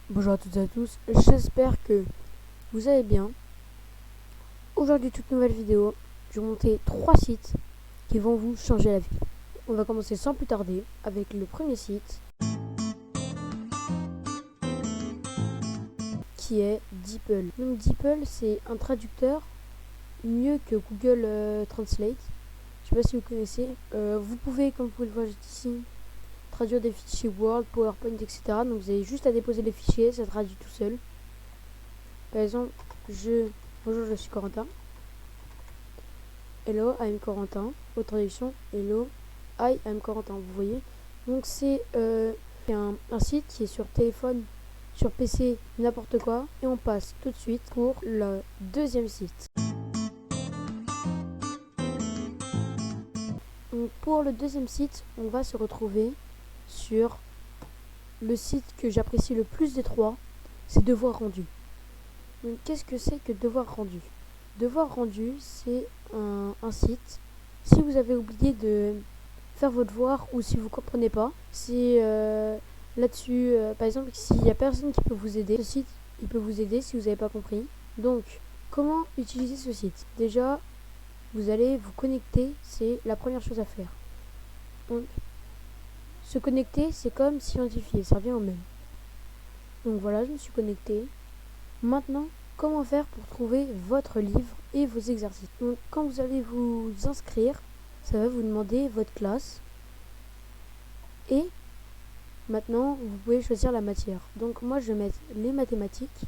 Bonjour à toutes et à tous, j'espère que vous allez bien. Aujourd'hui, toute nouvelle vidéo, je vais monter 3 sites qui vont vous changer la vie. On va commencer sans plus tarder avec le premier site qui est DeepL. Donc DeepL, c'est un traducteur mieux que Google Translate. Je sais pas si vous connaissez. Vous pouvez, comme vous pouvez le voir ici, traduire des fichiers Word, PowerPoint, etc. Donc vous avez juste à déposer les fichiers, ça traduit tout seul. Par exemple, bonjour, je suis Corentin. Hello, I'm Corentin. Autre traduction, hello, I am Corentin. Vous voyez. Donc c'est un site qui est sur téléphone, sur PC, n'importe quoi. Et on passe tout de suite pour le deuxième site. Donc pour le deuxième site, on va se retrouver sur le site que j'apprécie le plus des trois, c'est Devoir Rendu. Donc qu'est-ce que c'est que Devoir Rendu? Devoir Rendu, c'est un site. Si vous avez oublié de faire vos devoirs ou si vous comprenez pas, c'est là-dessus, par exemple, s'il y a personne qui peut vous aider, ce site, il peut vous aider si vous n'avez pas compris. Donc, comment utiliser ce site? Déjà, vous allez vous connecter, c'est la première chose à faire. Donc, se connecter, c'est comme s'identifier, ça revient au même. Donc voilà, je me suis connecté. Maintenant, comment faire pour trouver votre livre et vos exercices? Donc, quand vous allez vous inscrire, ça va vous demander votre classe. Et maintenant, vous pouvez choisir la matière. Donc, moi, je vais mettre les mathématiques.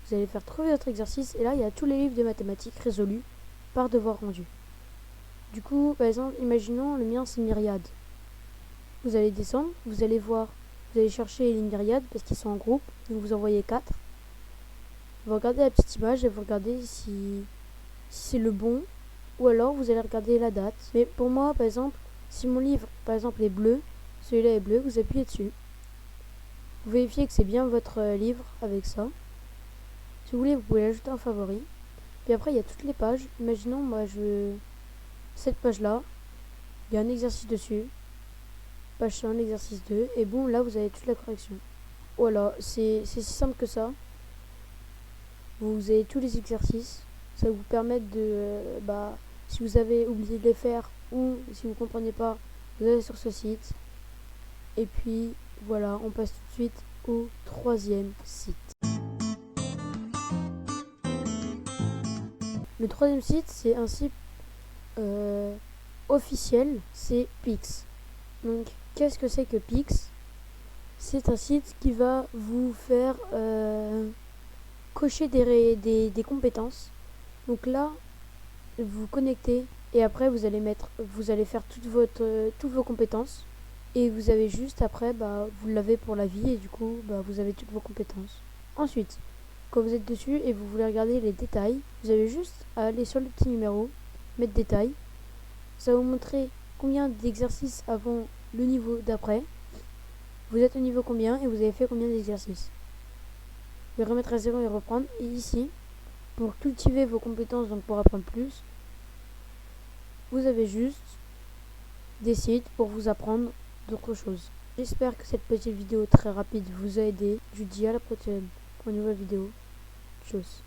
Vous allez faire trouver votre exercice. Et là, il y a tous les livres de mathématiques résolus par Devoir Rendu. Du coup, par exemple, imaginons le mien, c'est myriade. Vous allez descendre, vous allez voir, vous allez chercher les myriades parce qu'ils sont en groupe. Donc, vous envoyez 4. Vous regardez la petite image et vous regardez si c'est le bon, ou alors vous allez regarder la date. Mais pour moi, par exemple, si mon livre, par exemple, est bleu, celui-là est bleu, vous appuyez dessus. Vous vérifiez que c'est bien votre livre avec ça. Si vous voulez, vous pouvez l'ajouter en favori. Puis après, il y a toutes les pages. Imaginons, moi, cette page-là, il y a un exercice dessus. Page 1, exercice 2. Et bon, là, vous avez toute la correction. Voilà, c'est si simple que ça. Vous avez tous les exercices. Ça va vous permettre de, si vous avez oublié de les faire ou si vous ne comprenez pas, vous allez sur ce site. Et puis, voilà, on passe tout de suite au troisième site. Le troisième site, c'est un site officiel, c'est Pix. Donc, qu'est-ce que c'est que Pix? C'est un site qui va vous faire cocher des compétences. Donc là, vous vous connectez et après vous allez faire toutes vos compétences et vous avez juste après vous l'avez pour la vie et du coup vous avez toutes vos compétences. Ensuite, quand vous êtes dessus et vous voulez regarder les détails, vous avez juste à aller sur le petit numéro, mettre détails. Ça va vous montrer combien d'exercices avant le niveau d'après. Vous êtes au niveau combien et vous avez fait combien d'exercices. Vous pouvez remettre à 0 et reprendre. Et ici, pour cultiver vos compétences, donc pour apprendre plus, vous avez juste des sites pour vous apprendre d'autres choses. J'espère que cette petite vidéo très rapide vous a aidé. Je vous dis à la prochaine pour une nouvelle vidéo. Tchuss.